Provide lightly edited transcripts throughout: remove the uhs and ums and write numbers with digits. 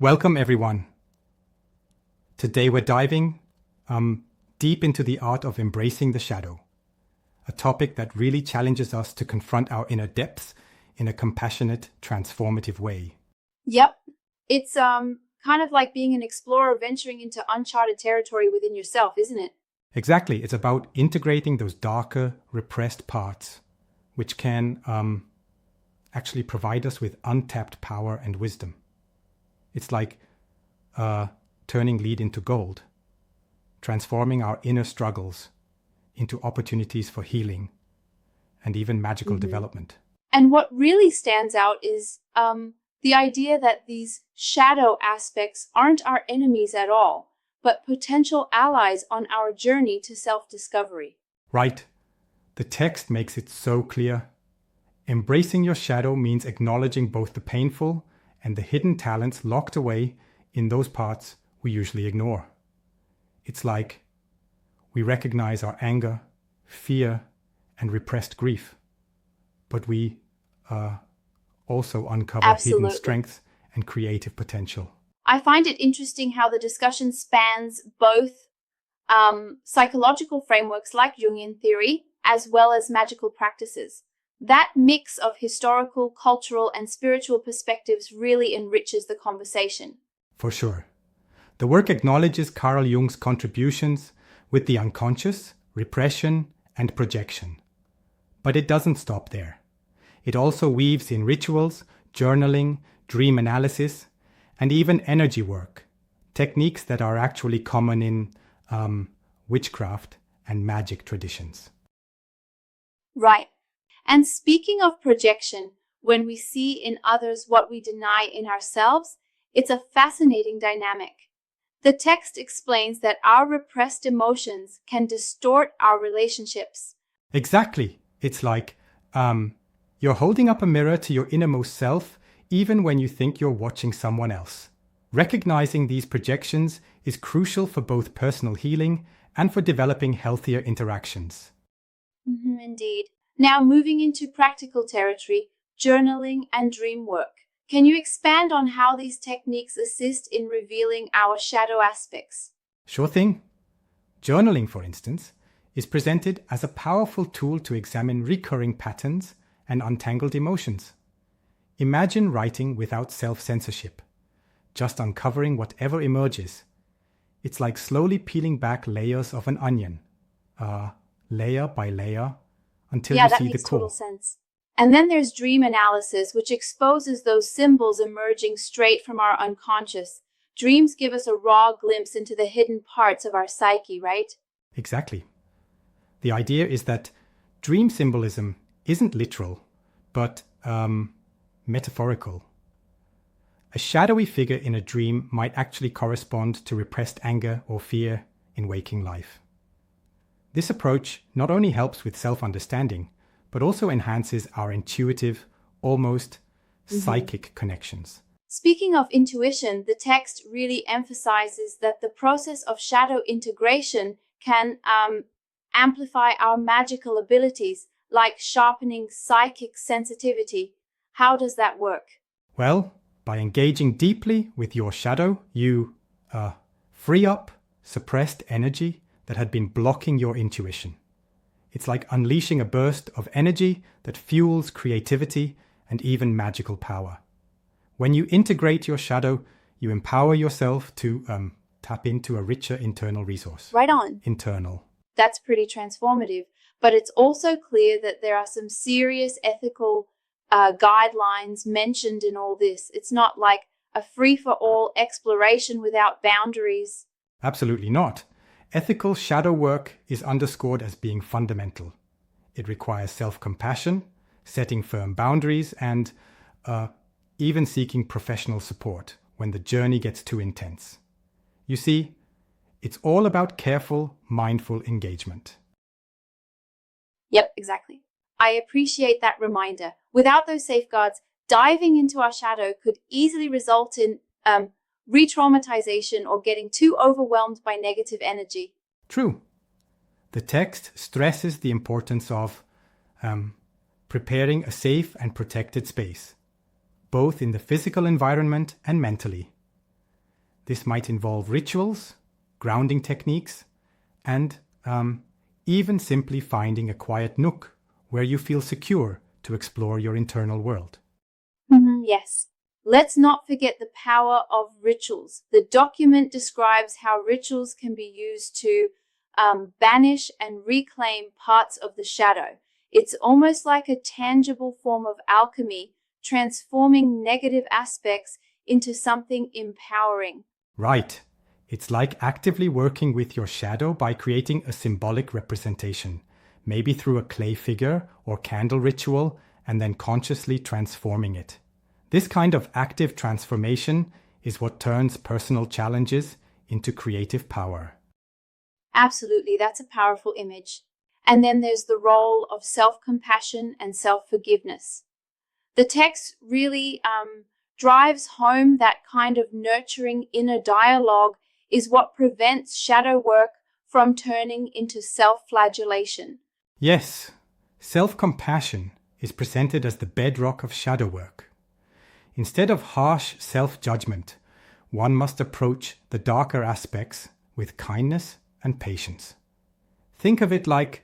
Welcome, everyone. Today we're diving deep into the art of embracing the shadow, a topic that really challenges us to confront our inner depths in a compassionate, transformative way. Yep. It's kind of like being an explorer venturing into uncharted territory within yourself, isn't it? Exactly. It's about integrating those darker, repressed parts, which can actually provide us with untapped power and wisdom. It's like turning lead into gold, transforming our inner struggles into opportunities for healing and even magical development. And what really stands out is the idea that these shadow aspects aren't our enemies at all, but potential allies on our journey to self-discovery. Right. The text makes it so clear. Embracing your shadow means acknowledging both the painful and the hidden talents locked away in those parts we usually ignore. It's like we recognize our anger, fear, and repressed grief, but we also uncover hidden strengths and creative potential. I find it interesting how the discussion spans both psychological frameworks like Jungian theory as well as magical practices. That mix of historical, cultural, and spiritual perspectives really enriches the conversation. For sure. The work acknowledges Carl Jung's contributions with the unconscious, repression, and projection. But it doesn't stop there. It also weaves in rituals, journaling, dream analysis, and even energy work, techniques that are actually common in witchcraft and magic traditions. Right. And speaking of projection, when we see in others what we deny in ourselves, it's a fascinating dynamic. The text explains that our repressed emotions can distort our relationships. Exactly. It's like you're holding up a mirror to your innermost self, even when you think you're watching someone else. Recognizing these projections is crucial for both personal healing and for developing healthier interactions. Indeed. Now moving into practical territory, journaling and dream work. Can you expand on how these techniques assist in revealing our shadow aspects? Sure thing. Journaling, for instance, is presented as a powerful tool to examine recurring patterns and untangled emotions. Imagine writing without self-censorship, just uncovering whatever emerges. It's like slowly peeling back layers of an onion, layer by layer, until you see the core. Yeah, that makes total sense. And then there's dream analysis, which exposes those symbols emerging straight from our unconscious. Dreams give us a raw glimpse into the hidden parts of our psyche, right? Exactly. The idea is that dream symbolism isn't literal, but metaphorical. A shadowy figure in a dream might actually correspond to repressed anger or fear in waking life. This approach not only helps with self-understanding, but also enhances our intuitive, almost psychic connections. Speaking of intuition, the text really emphasizes that the process of shadow integration can amplify our magical abilities, like sharpening psychic sensitivity. How does that work? Well, by engaging deeply with your shadow, you free up suppressed energy that had been blocking your intuition. It's like unleashing a burst of energy that fuels creativity and even magical power. When you integrate your shadow, you empower yourself to tap into a richer internal resource. Right on. Internal. That's pretty transformative. But it's also clear that there are some serious ethical guidelines mentioned in all this. It's not like a free-for-all exploration without boundaries. Absolutely not. Ethical shadow work is underscored as being fundamental. It requires self-compassion, setting firm boundaries, and even seeking professional support when the journey gets too intense. You see, it's all about careful, mindful engagement. Yep, exactly. I appreciate that reminder. Without those safeguards, diving into our shadow could easily result in re-traumatization or getting too overwhelmed by negative energy. True. The text stresses the importance of preparing a safe and protected space, both in the physical environment and mentally. This might involve rituals, grounding techniques, and even simply finding a quiet nook where you feel secure to explore your internal world. Yes. Let's not forget the power of rituals. The document describes how rituals can be used to banish and reclaim parts of the shadow. It's almost like a tangible form of alchemy, transforming negative aspects into something empowering. Right. It's like actively working with your shadow by creating a symbolic representation, maybe through a clay figure or candle ritual, and then consciously transforming it. This kind of active transformation is what turns personal challenges into creative power. Absolutely, that's a powerful image. And then there's the role of self-compassion and self-forgiveness. The text really drives home that kind of nurturing inner dialogue is what prevents shadow work from turning into self-flagellation. Yes, self-compassion is presented as the bedrock of shadow work. Instead of harsh self-judgment, one must approach the darker aspects with kindness and patience. Think of it like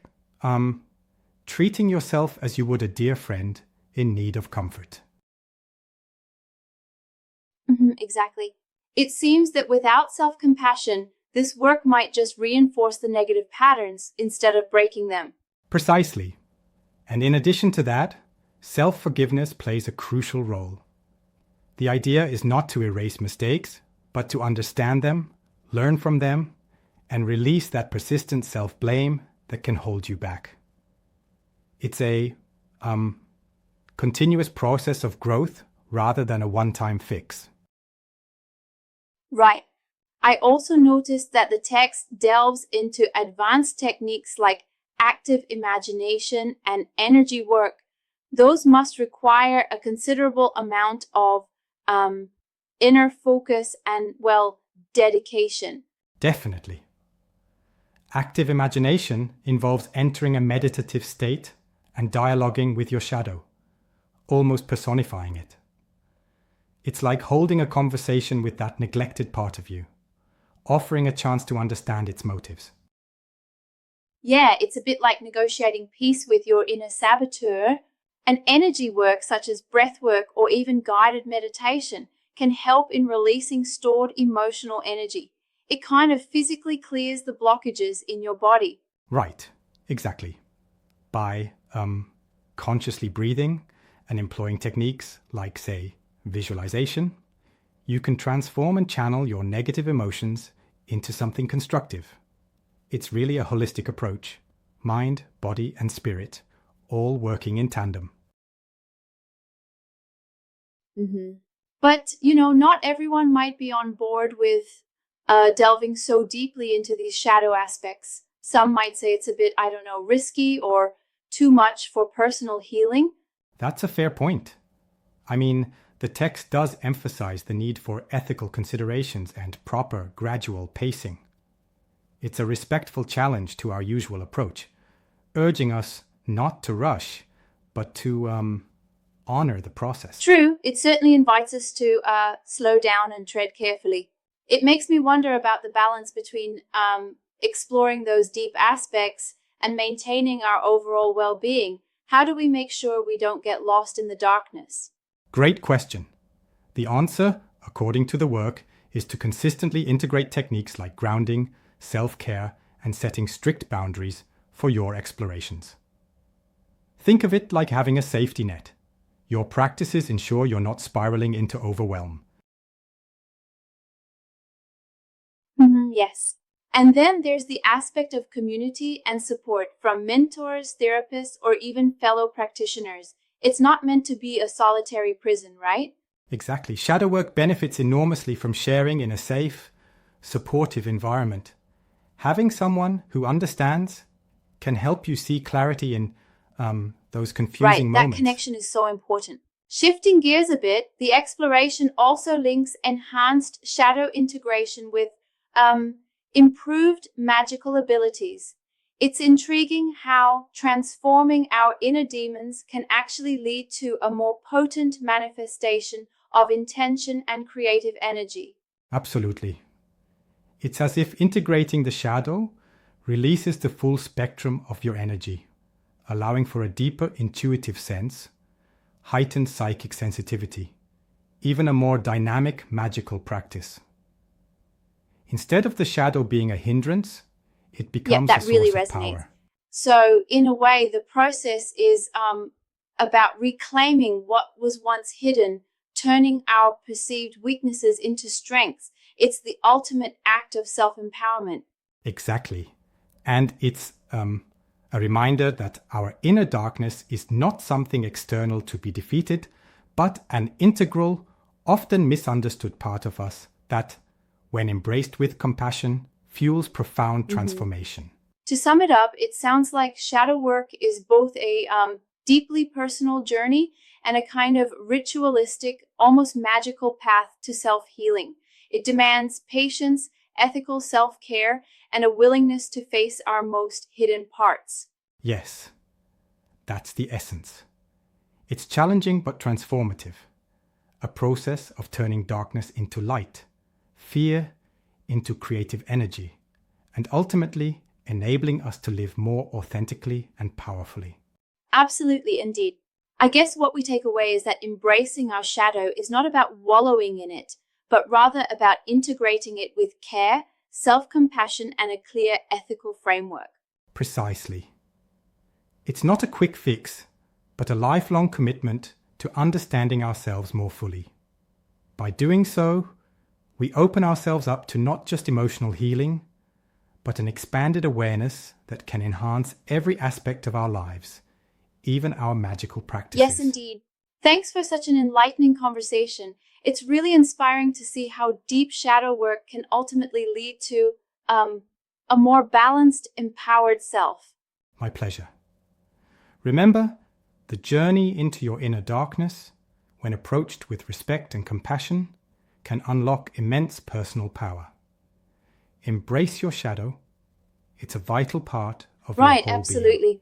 treating yourself as you would a dear friend in need of comfort. Exactly. It seems that without self-compassion, this work might just reinforce the negative patterns instead of breaking them. Precisely. And in addition to that, self-forgiveness plays a crucial role. The idea is not to erase mistakes, but to understand them, learn from them, and release that persistent self-blame that can hold you back. It's a continuous process of growth rather than a one-time fix. Right. I also noticed that the text delves into advanced techniques like active imagination and energy work. Those must require a considerable amount of inner focus and, dedication. Definitely. Active imagination involves entering a meditative state and dialoguing with your shadow, almost personifying it. It's like holding a conversation with that neglected part of you, offering a chance to understand its motives. Yeah, it's a bit like negotiating peace with your inner saboteur. And energy work such as breath work or even guided meditation can help in releasing stored emotional energy. It kind of physically clears the blockages in your body. Right, exactly. By consciously breathing and employing techniques like, say, visualization, you can transform and channel your negative emotions into something constructive. It's really a holistic approach, mind, body, and spirit, all working in tandem. But, not everyone might be on board with delving so deeply into these shadow aspects. Some might say it's a bit, risky or too much for personal healing. That's a fair point. I mean, the text does emphasize the need for ethical considerations and proper, gradual pacing. It's a respectful challenge to our usual approach, urging us not to rush, but to honor the process. True, it certainly invites us to slow down and tread carefully. It makes me wonder about the balance between exploring those deep aspects and maintaining our overall well-being. How do we make sure we don't get lost in the darkness? Great question. The answer, according to the work, is to consistently integrate techniques like grounding, self-care, and setting strict boundaries for your explorations. Think of it like having a safety net. Your practices ensure you're not spiraling into overwhelm. Yes. And then there's the aspect of community and support from mentors, therapists, or even fellow practitioners. It's not meant to be a solitary prison, right? Exactly. Shadow work benefits enormously from sharing in a safe, supportive environment. Having someone who understands can help you see clarity in those confusing moments. Right, that connection is so important. Shifting gears a bit, the exploration also links enhanced shadow integration with improved magical abilities. It's intriguing how transforming our inner demons can actually lead to a more potent manifestation of intention and creative energy. Absolutely. It's as if integrating the shadow releases the full spectrum of your energy, allowing for a deeper intuitive sense, heightened psychic sensitivity, even a more dynamic magical practice. Instead of the shadow being a hindrance, it becomes that a really source of resonates. power. So, in a way, the process is about reclaiming what was once hidden, turning our perceived weaknesses into strengths. It's the ultimate act of self-empowerment. Exactly. And it's a reminder that our inner darkness is not something external to be defeated, but an integral, often misunderstood part of us that, when embraced with compassion, fuels profound transformation. To sum it up, it sounds like shadow work is both a deeply personal journey and a kind of ritualistic, almost magical path to self-healing. It demands patience, ethical self-care, and a willingness to face our most hidden parts. Yes, that's the essence. It's challenging but transformative, a process of turning darkness into light, fear into creative energy, and ultimately enabling us to live more authentically and powerfully. Absolutely, indeed. I guess what we take away is that embracing our shadow is not about wallowing in it, but rather about integrating it with care, self-compassion, and a clear ethical framework. Precisely. It's not a quick fix, but a lifelong commitment to understanding ourselves more fully. By doing so, we open ourselves up to not just emotional healing, but an expanded awareness that can enhance every aspect of our lives, even our magical practices. Yes, indeed. Thanks for such an enlightening conversation. It's really inspiring to see how deep shadow work can ultimately lead to a more balanced, empowered self. My pleasure. Remember, the journey into your inner darkness, when approached with respect and compassion, can unlock immense personal power. Embrace your shadow. It's a vital part of your whole being. Right, absolutely.